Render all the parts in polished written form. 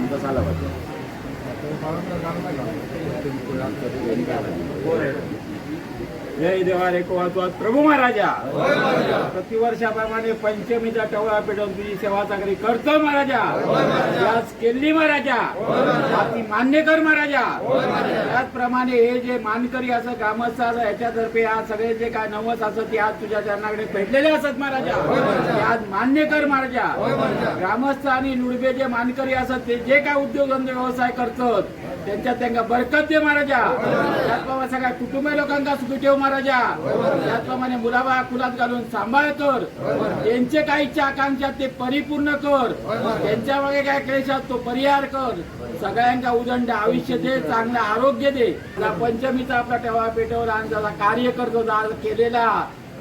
आमचा झाला पाहिजे. जय देवा रे कोवाच प्रभू महाराजा. प्रतिवर्षाप्रमाणे पंचमीचा टवळा पेटवून तुझी सेवा चाकरी करतो महाराजा. याच केली महाराजा. ती मान्य कर महाराजा. त्याचप्रमाणे हे जे मानकरी असं ग्रामस्थ असं याच्यातर्फे आज सगळे जे काय नवस असत ते आज तुझ्या चरणाकडे भेटलेले असत महाराजा. ते आज मान्य कर महाराजा. ग्रामस्थ आणि लुडबे जे मानकरी असत ते जे काय उद्योगधंदे व्यवसाय करतात त्यांना बरकत दे महाराजा. त्याचप्रमाणे सगळ्या कुटुंबीय लोकांना सुखी ठेव महाराजा. त्याचप्रमाणे मुलाबा कुलात घालून सांभाळ कर. त्यांचे काही इच्छा आकांक्षा ते परिपूर्ण कर. त्यांच्या मागे काय क्लेशात तो परिहार कर. सगळ्यांना उदंड आयुष्य दे. चांगलं आरोग्य दे. पंचमीचा आपला टेवा पेटवून आणि ज्याला कार्य करतो केलेला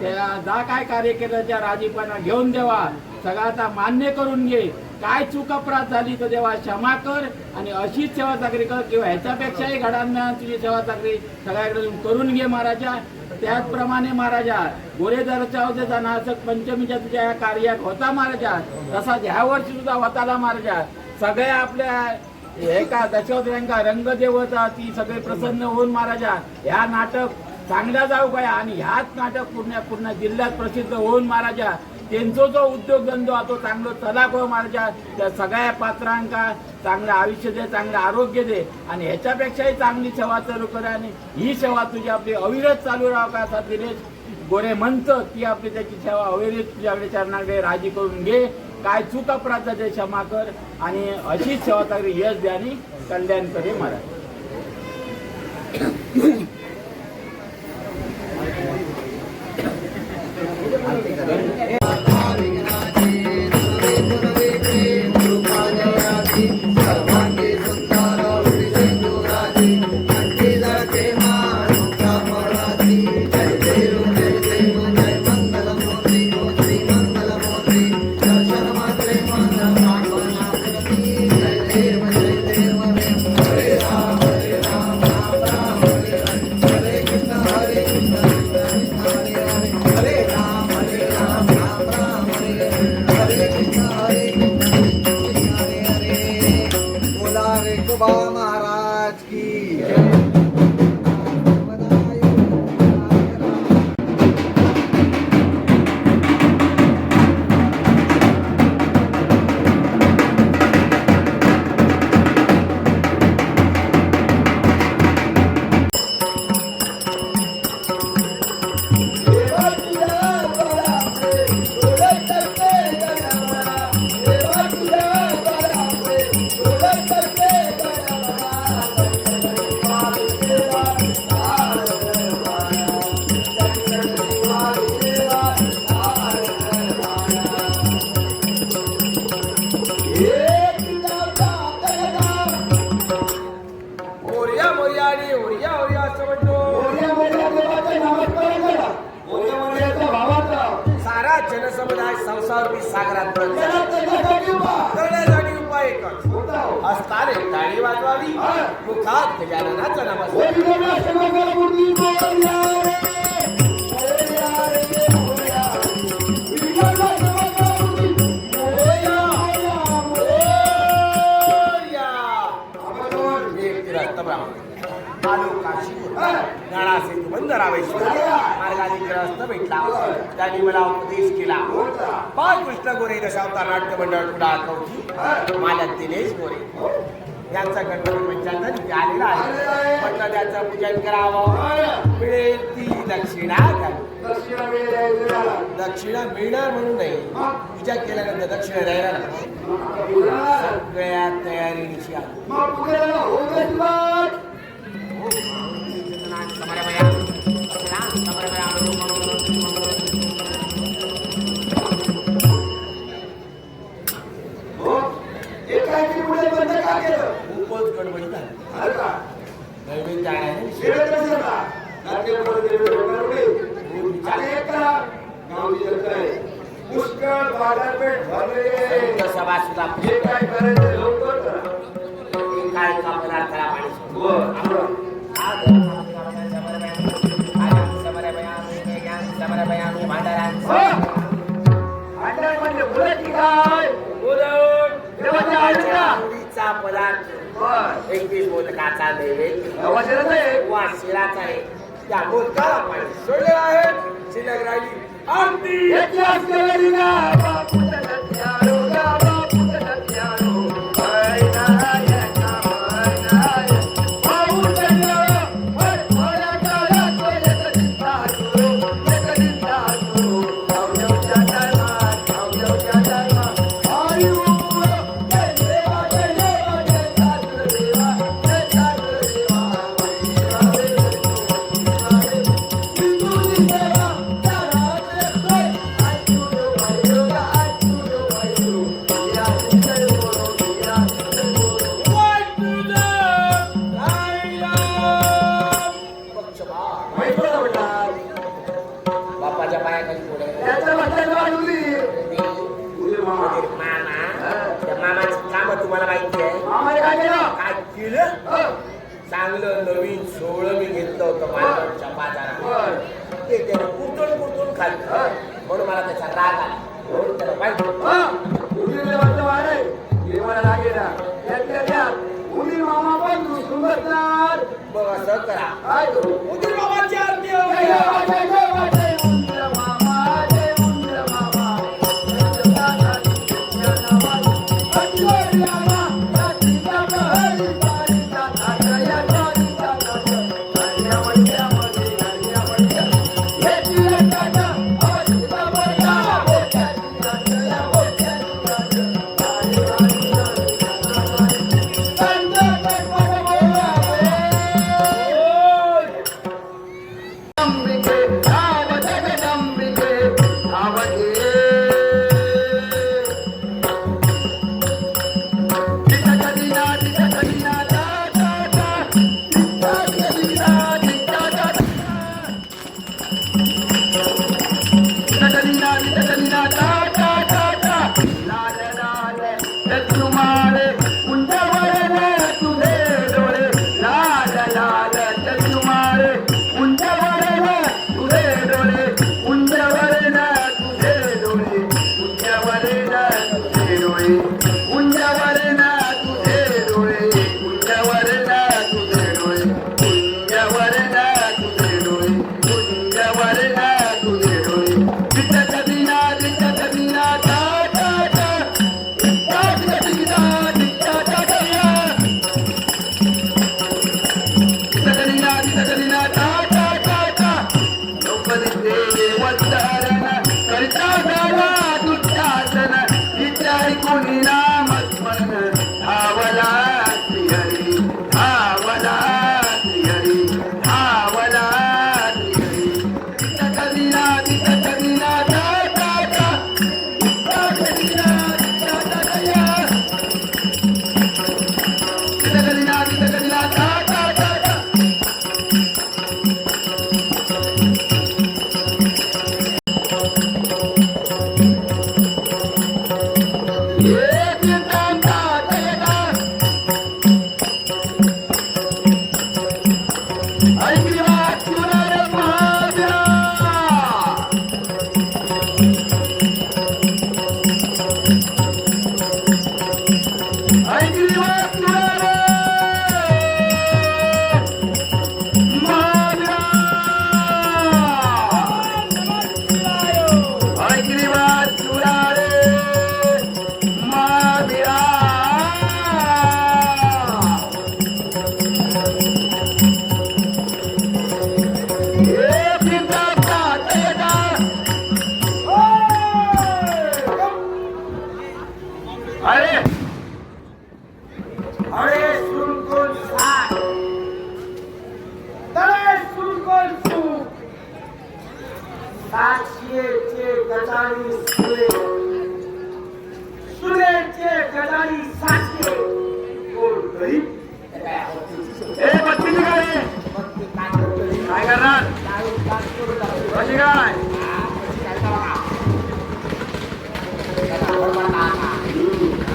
त्या जा काय कार्य केलं त्या राजीपणा घेऊन देवा. सगळं आता मान्य करून घे. काय चूक अपराध झाली तर देवा क्षमा कर आणि अशीच सेवा चाकरी कर किंवा ह्याच्यापेक्षाही घडांना तुझी सेवा चाकरी सगळ्याकडे करून घे महाराजा. त्याचप्रमाणे महाराजा गोरेदाराच्या होते नाशक पंचमीच्या तुझ्या या कार्यात होता महाराजा. तसा ह्या वर्षी सुद्धा होताला महाराजा. सगळ्या आपल्या एका दशवंतऱ्यांका रंगदेवता ती सगळे प्रसन्न होऊन महाराजा ह्या नाटक चांगला जाऊ काय आणि ह्याच नाटक पूर्ण जिल्ह्यात प्रसिद्ध होऊन महाराजा त्यांचा जो उद्योगधंदो तो चांगला चलाक हो महाराजा. त्या सगळ्या पात्रांका चांगलं आयुष्य दे. चांगलं आरोग्य दे आणि ह्याच्यापेक्षाही चांगली सेवा चालू कर आणि ही सेवा तुझी आपली अविरत चालू राहावं का असा दिनेश गोरे म्हणतं. ती आपली त्याची सेवा अविरत तुझ्याकडे चरणाकडे राजी करून घे. काय चूक अपराध ते क्षमा कर आणि अशीच सेवा चांगली यश द्या आणि कल्याण करे महाराज. महाराज की जनसमुदाय संसारूपी सागरात करण्यासाठी उपाय एकच असताने टाळी वाजवावी. मुखात गजाननाचं नाव बंद रामेश्वर मार्गाने ग्रस्त भेटला. त्यांनी मला उपदेश केला. बाळकृष्ण गोरे दशावतार नाट्य मंडळ कुडा कवठी मालक दिनेश गोरे यांचा गणपती पंचायत आलेला आहे. म्हटलं त्याचं पूजन करावं. मिळेल ती दक्षिणा दक्षिणा मिळणार म्हणून नाही. पूजा केल्यानंतर दक्षिणा द्यायला सगळ्या तयारीची खूपच गडबडीत पुष्कळ बाजारपेठ भरले. सभा सुद्धा काय करायचं काय पदार्थाला हा पदार्थ बर 21 मोदकाचा नैवेद्य नवाशिराचं आहे वा शिराचा आहे त्या मोदकाला पाणी सोडले आहे शिल्लक राहिली आरती इतिहास केलेली ना बापूच्या सत्यारो गा बापूच्या सत्यारो बापाच्या पायाखाली पुढे त्याच्या बद्दल वाढवली मामा त्या मामाची काम तुम्हाला माहिती आहे आम्हाला काय केलं काय केलं चांगलं नवीन सोहळं मी घेतलं होतं मालवणच्या बाजारात ते त्याने कुरतून खाल्लं म्हणून मला त्याचा राग आला म्हणून त्याला माहिती मामा पण सुंदर मग असं करा काय करू उदीर बाबाची आरती होऊ द्या.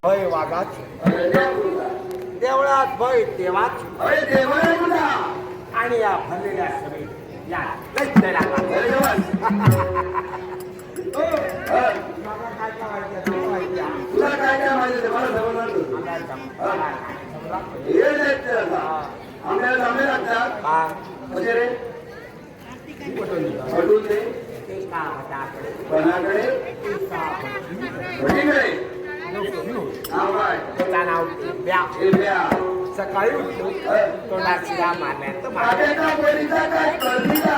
भय वाघाच देवळात भय देवाच आणि या भरलेल्या सभेत या लय लागला. तुला काय काय काय माहिती ते मला समजणार नाही. हे नाही ते आता. आंब्याला आंबे लागतात म्हणजे रे पटून दे पणाकडे भटीकडे नाव काय हे ब्या. सकाळी उठलो तोंडात शिरा मारण्यात माझ्याचा पोरीचा काय कळतीचा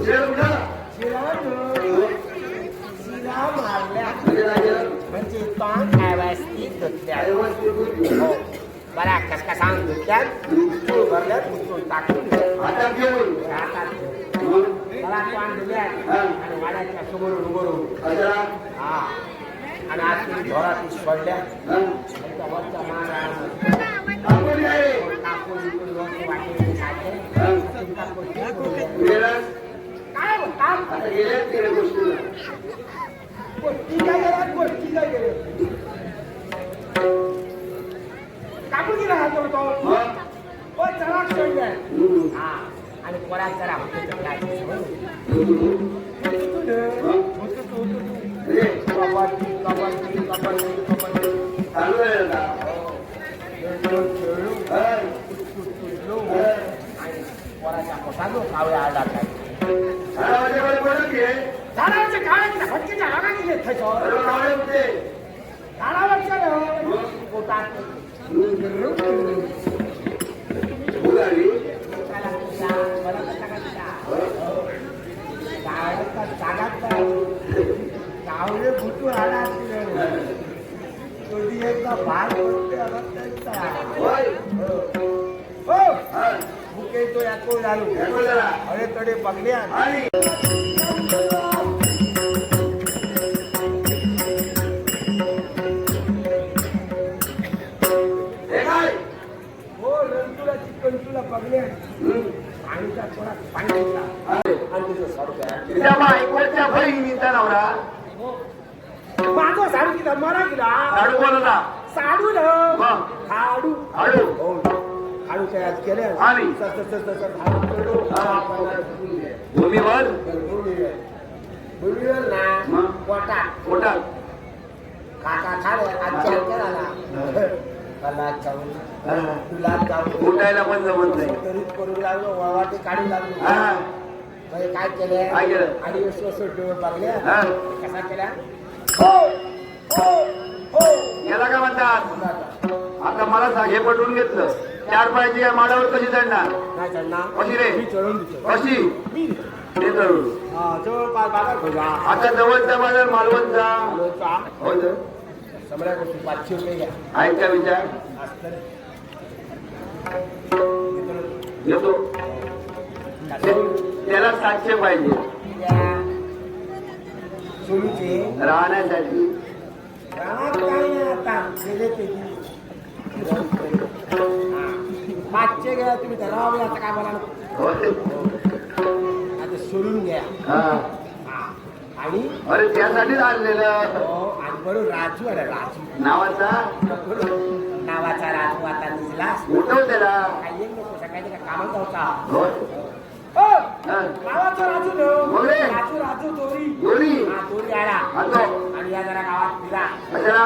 शेर कुठं शिरा मारल्या म्हणजे काय केलं? म्हणजे तोंड व्यवस्थित धुतल्या हो बरा कसका सांग धुतल्यात तूळ भरल्यात उचलून टाकून हातात घेऊन हातात मग मला तोंड दिल्यात आणि वाड्याच्या समोरून उभं कचरा हा आणि आज तुम्ही घरात सोडल्या हं? त्यांच्या वरच्या मारा आपण काय टाकून इकडून वरती वाटेल काढले हं? गेलं? काय म्हणता आता गेले तिकडे गोष्टीला गोष्टी काय गेल्या गोष्टी काय गेल्या कापून गेला हा तो मग चला सोडल्या हं. हा आणि कोणात जरा होते तर काय हे, कबड्डी कबड्डी कबड्डी कबड्डी चालू आहे आता. खेळलो हं? हं? आणि कोणाच्या पोटालो कावळ्या आला काय झाडा माझ्याकडे बोलत घे. झाडावरच्या कावळ्याच्या फटकीच्या हागा गेले थैसो अरे कावळे कुठे? झाडावरच्या पोटात भूक आली. कावळे फुटू आला कधी एकदा भाग पडते आला त्यांचा होय? हो हं. भुके तो याको झालो याको जरा. अरे तडे बघल्या आणि हे काय? हो रंतुला चिकन तुला बघल्या हं. पाणीचा थोडा पाणी घेतला अरे, आणि तुझं सारखं तिच्या बायकोच्या बहिणीचा नवरा माझं साडू किती मरा गेला साडू कोणाला? साडू न मग? खाडू हळू. हो खाडू तयार केले आणि? भूमीवर भूमीवर ना मग? पोटात पोटात काका खाले आजच्या झाला मला चावून हं. तुला चावून उठायला पण जमत नाही. तरीच करू लागलो वळवाटे काढू लागलो हा. म्हणजे काय केले काय केलं? आणि डोळे पागले हा. कसा केला हो हो हो याला काय म्हणतात? आता मला सांग, हे पटवून घेतलं. 4 पायाची या माडावर कशी चढणार? नाही चढणार कशी रे? मी चढून दिसतो कशी? ते चढून. जवळपास बाजार खोजा आता जवळचा बाजार मालवणचा हो तर. सगळ्या गोष्टी 500 रुपये घ्या आहे का विचार? असतं घेतो. त्याला 700 पाहिजे सोलूचे राहण्यासाठी. रानात काय नाही आता गेले ते 500 घ्या तुम्ही धरावे आता काय बोला नको. हो ते. आता सोडून घ्या हा. हा. आणि अरे त्यासाठीच आणलेलं. हो, आणि बरोबर राजू आहे राजू नावाचा नावाचा राजू आता निघला उठव त्याला. काही एक नको सकाळी का कामात होता हो. हो हा. नावाचा राजू बोले. राजू राजू दोरी दोरी. हा दोरी आला आणतो. आणि या जरा गावात दिला कशाला?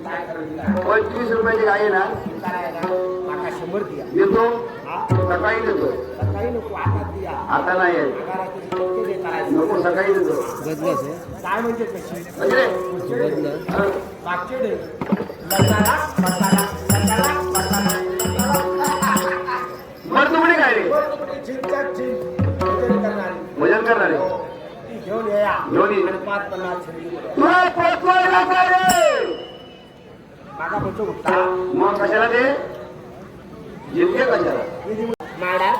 काय करून दिला 25 रुपयाची गाय आहे ना? करायला माका 100 दिया देतो. हा सकाळी देतो. सकाळी नको आता दिया आता नाही आहे. पगाराचे टक्के दे करायचं नको, सकाळी देतो. काय म्हणजे कशी म्हणजे? हा. मागचे डे लग्नाला बसाला लग्नाला बसाला मर्द म्हणे काय रे? झिंचाक झिंच भोजन करणारी भोजन करणारे ती घेऊन या घेऊन ये. आणि 5-50 शिंदे तुला पोचवायला काय रे? मागा बोलतो गुप्ता मग कशाला ते? जिंके कशाला? माडार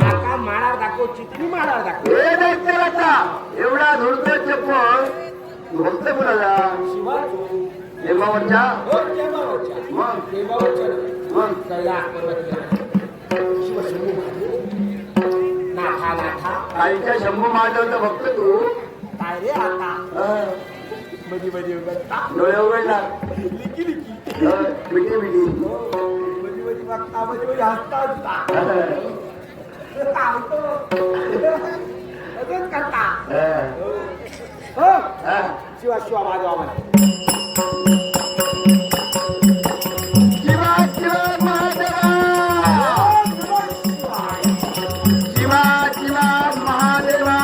माका माडार दाखव चित्री माडार दाखव हे दैत्य आता एवढा धुडको चप्पल भक्त कुणाला? शिवाजी लिंबावरच्या? हो देवावरच्या मग? देवावरच्या मग? कैलास पर्वतीला शिवशंभू महादेव नाथा नाथा कालच्या शंभू महादेवचा भक्त तू. काय रे आता हा. मधी मधी उघडता डोळे उघडला. लिकी लिकी हा. मिठी मिठी. मधी मधी बघता मधी मधी हसता हसता हा. तावतो असंच करता हा. हो हा. शिवा शिवा वाजवा मला. शिवा शिवा महादेवा शिवा शिवा महादेवा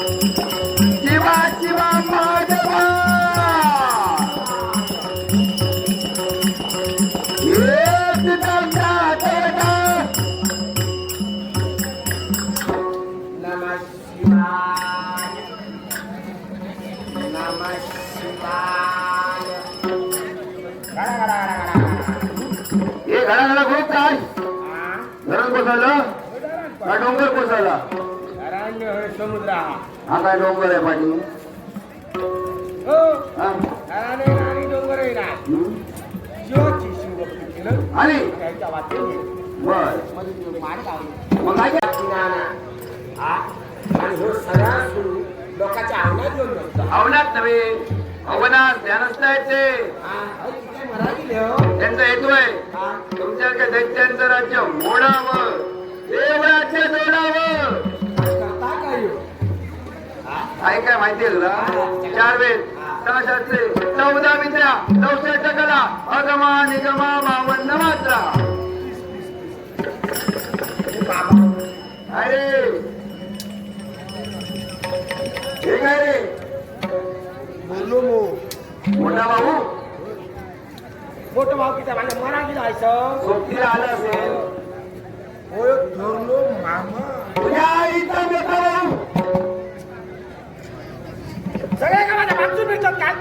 शिवा शिवा महादेवा एक दंडा देवा नमः शिवाय नमः शिवाय. गडा, गडा, गडा, गडा. हे घराला खूप काय हा? धरण कोसळलं का डोंगर कोसळला अरण्य होय समुद्र हा. हा काय डोंगर आहे पाणी हो हा? अरण्य आणि डोंगर आहे ना हं? शिवाची शिवभक्ती केलं आणि त्याच्या वाचून बर मध्ये मान लावली. मग काय केलं? हा? आणि हो सगळा सुरू लोकांच्या अंगणात घेऊन बसतो. अवनात नव्हे अवनात ध्यानस्थ आहेत ते हा? अहो, ती काय मराठी लिहो. त्यांचा हेतू आहे हा? तुमच्यासारख्या दैत्यांचं राज्य मोडावं देवराज्य जोडावं करता काय हो? हा? काय काय माहितीये तुला 4 वेद 6 शास्त्रे 14 विद्या 64 कला अगमा निगमा 52 मात्रा बाबा अरे हे काय रे बोललो मो मोठा भाऊ मोठं भाऊ किती माझ्या मराठी जायचं सोबतीला आला असेल होय धरलो मामा तुझ्या आईचा मोठा भाऊ सगळे का माझ्या मागसून भेटतात काय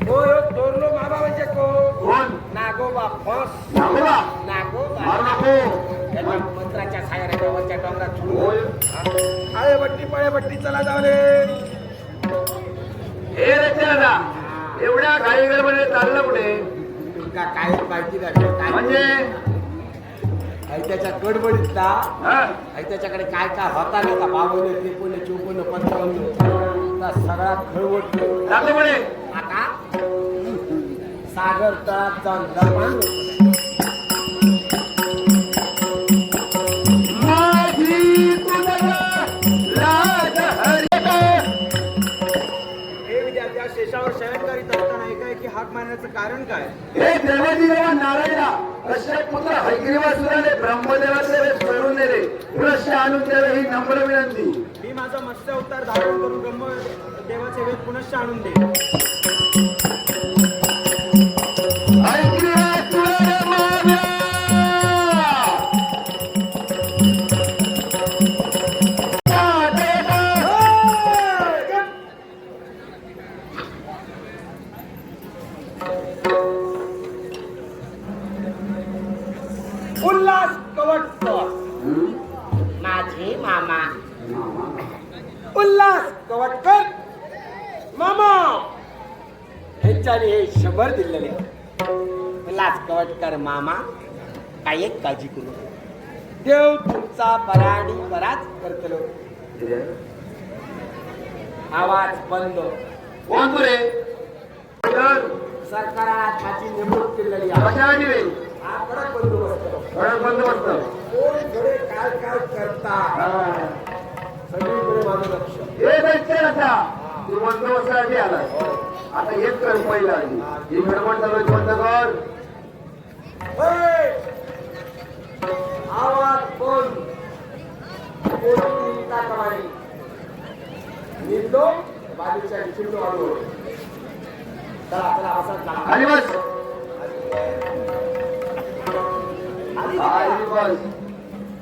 होय धरलो मामा म्हणजे कोण नागोबा फस नागोबा नागोबा मारू नको त्याच्या मंत्राच्या सायराच्या वरच्या डोंगरात होय आळे बट्टी पळे बट्टी चला जावले हे रचना एवढ्या घाई गडबडीने चाललं पुढे तुमका काय माहिती नाही काय म्हणजे त्याच्या गडबडीत ना हा? त्याच्याकडे काय काय होता नाही का 52 53 54 55 सगळा खळवट जातो पुढे आता सागर तळात जाऊन दरमान माझी तुझा राज हरिता हे विद्यार्थी आज शेषावर शयन करीत असताना एकाएकी हाक मारण्याचं कारण काय? हे देवाची देवा नारायणा कश्यप पुत्र हैग्रीवासुराने ब्रह्मदेवाचे वेश करून नेले पुनश्च आणून द्यावे ही नम्र विनंती मी माझा मत्स्य अवतार धारण करून ब्रह्म देवाचे वेद पुनश्च आणून दे. हैग्रीवासुराने मारला. उल्हास कवटकर माझे मामा उल्हास कवटकर मामा ह्यांच्याने हे 100 दिलेले उल्हास कवटकर मामा काय एक काळजी करू नका. देव तुमचा बराडी बराच करतलो. आवाज बंद. कोण तुरे सरकारात माझी नेमणूक केलेली आहे. कशासाठी रे हा कडक बंदोबस्त. कडक बंदोबस्त कोण थोडे काय काय करता सगळीकडे माझं लक्ष. हे दैत्य रथा तू बंदोबस्तासाठी आला आता हेच कर पहिला ही गडबड चालू आहे, बंद कर होय! आवाज बंद. कोणी कमाई निघलो बाजूच्या चिमणो आलो. चला चला असाच लागला. खाली बस आली खाली बस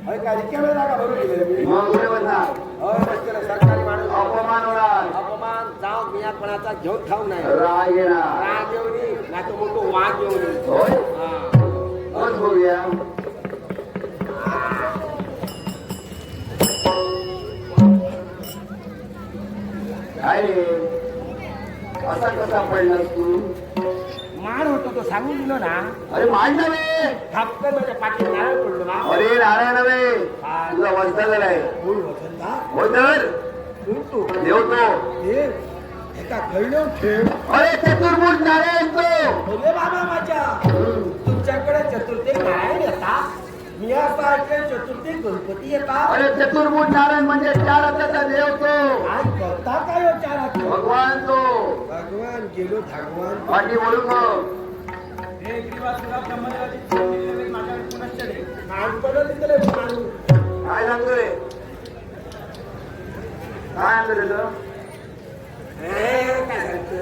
अरे काय रिकाम्या जागा भरून गेले मी. मग कुठे बसणार बसलेलं सरकारी माणूस अपमान होणार अपमान जाऊन मी कोणाचा घेऊन खाऊ नाही. राग येणार राग येऊन नाही तो मोठो वाघ येऊन होय बस बघूया काय रे असा कसा पडलास तू मार होतो तो सांगून दिलो ना. अरे मान नव्हे थापकन माझ्या पाठीत नारळ पडलो ना. अरे नारायण नव्हे तुझा वंश झालाय मूळ वसंता हो तर तू देवतो देव एका कळलं खेळ अरे चतुर्भुज नारायण तो अरे बाबा माझ्या तुमच्याकडे चतुर्थी नारायण येतात मी असं ऐकलं चतुर्थी गणपती येतात अरे चतुर्भुज नारायण म्हणजे चार हाताचा देव तो काय करता काय हो चार हात? भगवान तो भगवान गेलो भगवान पाठी वळून हे ग्रीवासुरा ब्रह्मदेवाची केलेले माझ्याकडे पुनश्च दे. लहानपणा तिकडे माणूस काय सांगतोय काय आणलं त्याचं काय सांगतं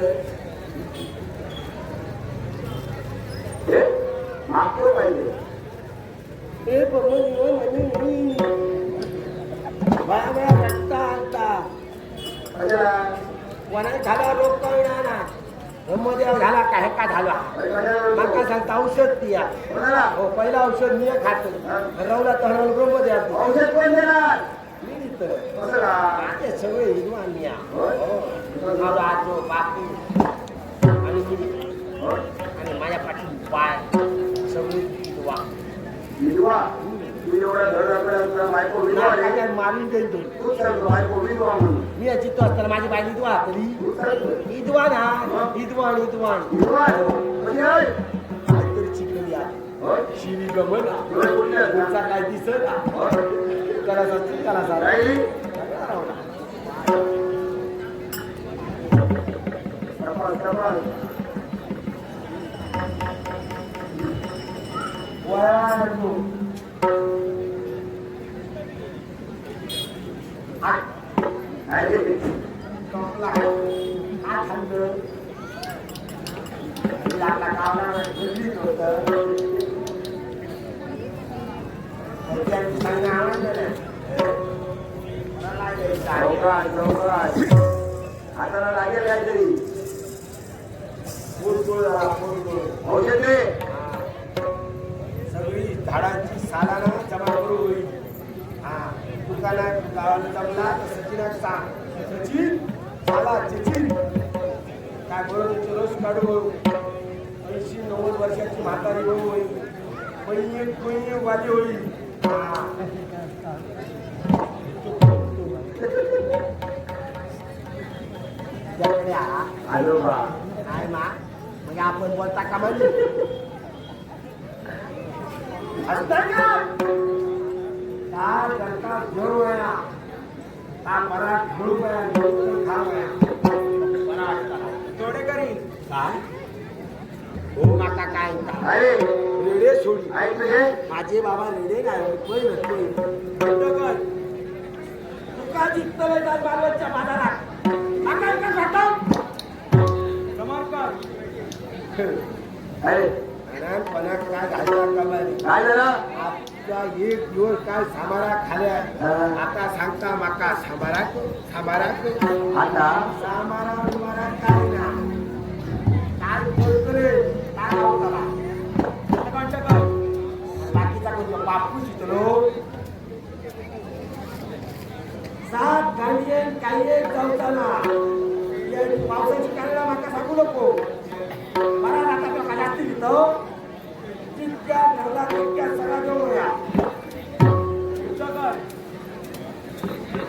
हे मागतो पाहिजे हे बघून बया रक्ता आणता कशाला कोणा झाला रोग कळणार ना ब्रह्मदेव झाला का हे का झाला अरे कशाला माका सांगता औषध दिया कोणाला हो पहिला औषध मी खातो रवला तर ब्रह्मदेव औषध कोण देणार मी देतो कसं का माझे सगळे हिरवान मी होय? माझा आजो बापू आणि मी आणि माझ्या पाठी पाय सगळे हिरवा विधवा तू एवढा धड बायको विधवा रे. मारून देतो तूच सांगतो बायको विधवा म्हणून मी याची तो असताना माझी बाई विधवा तरी तूच सांगतो विद्वान हा विद्वान विद्वान विधवा म्हणजे होय? काहीतरी चिकली आहे होय? शिवी गमन डोळे कुठले आहेत? तुमचा काय दिसत होय? करायचा करायचा राहिली? तपास, तपास. राहिली? चौकात, चौकात. हाताला लागेल काहीतरी औषध दे सगळी झाडांची सालाना जमा करून होईल हा दुकाना गावाला जमला तर सचिनाक सांग सचिन साला सचिन काय बरोबर रस काढू 80-90 वर्षाची म्हातारी बहू होईल पहिली वाली होईल हा त्याकडे आला आलो बा काय मा म्हणजे आपण बोलता का म्हणजे असतं का काय करता जोर वया का पराठ घेऊ वया घेऊन खा वया पराठ करा जोडे करी काय हो माका काय का अरे रेडे सोडी ऐक तुझे माझे बाबा रेडे काय कोई नसतोय कर तुका जिंकतले जात बालवच्या बाजारात माका का खातो समर्पण अरे लहानपणात काय घालता कमाली काय झालं आपला एक दिवस काय सामारा खाल्या आता सांगता माका सामारा आता सामारा काय ना काय बोलतो रे काय होता बाकीचा कोणता बापू शिकलो 7 गांडीये काही एक जाऊताना पावसाची काढला माका सांगू नको मला आता तो कदाचित लिहितो तितक्या ठरला तितक्या सगळा जवळया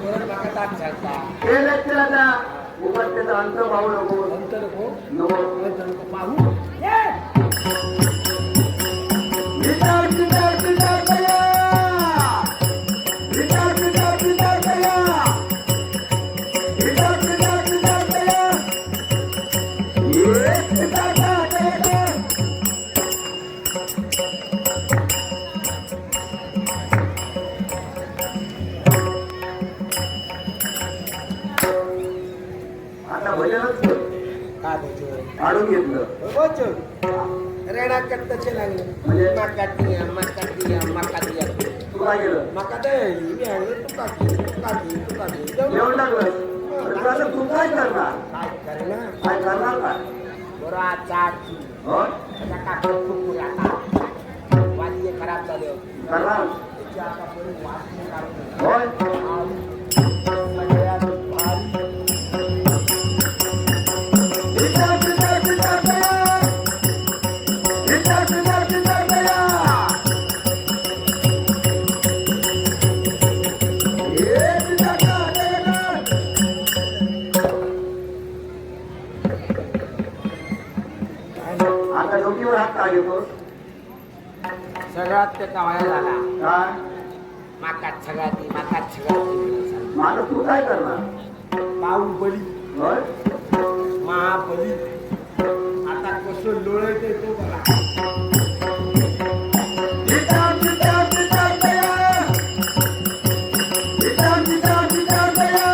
परत माका ताक सांगता हे लेक्चराचा उगाच त्याचा अंत पाहू नको नंतर हो नको नंतर नको पाहू ये विचार विचार विचार कया विचार विचार विचार कया विचार विचार विचार कया ये विचार कया आता भजनच काय बोलतो काढून घेतलं बोलतो रेडा कट्टाचे लागले म्हणजे? मका दिया तू काय केलं मका दे मी आणले तुका जेवण टाकलं तुला असं तू काय करणार काय करणार काय करणार काय बरा चाची हो त्याचा खूप आता वादी खराब झाले होते करणार त्याची आता परत वाद काढून होय सगळ्यात भारी विचार विचार विचार कया विचार विचार विचार कया ये विचार कया सगळ्यात त्याचा वाया झाला. काय माकात सगळ्यात माझं तू काय करणार बाहुबली होय महाबली आता कसं लोळते तो बघा. विचार विचार विचार दया विचार विचार विचार दया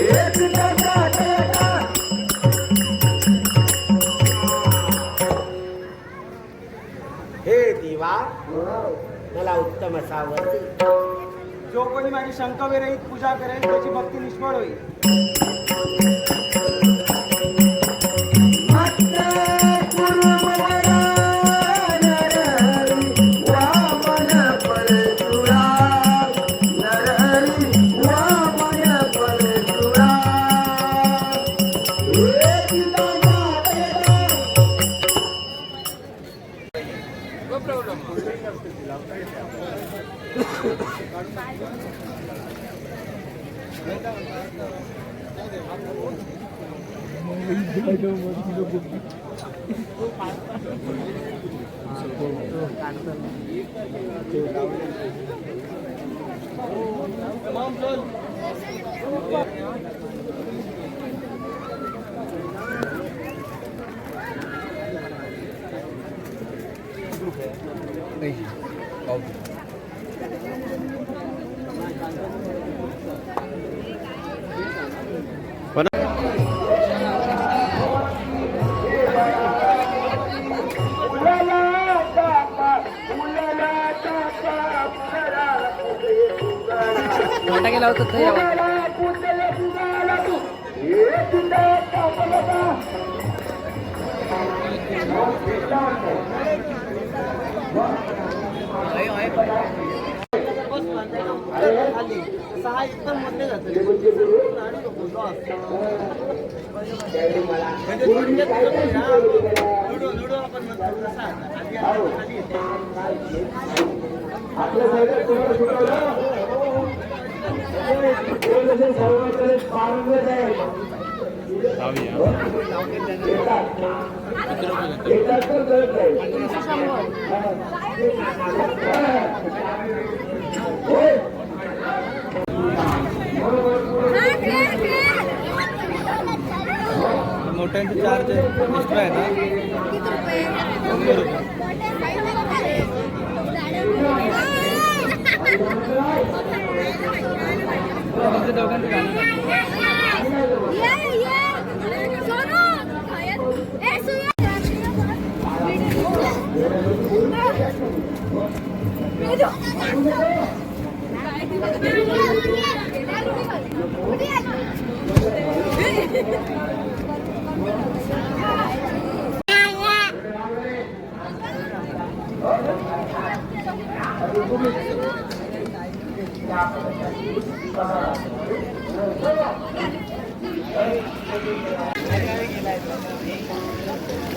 एक विचार दया हे देवा मला उत्तम असा वर दे. जो कोणी माझी शंकाविरहित पूजा करेल त्याची भक्ती निष्फळ होईल. मोठा गेला होता तर यावं. सहा एकदम मध्ये जाते. लुडो आपण म्हणतो तसा. मोठ्यांचे चार्ज एक्स्ट्रा आहे ना. तुमच्या दोघांचं गाणं. Thank you.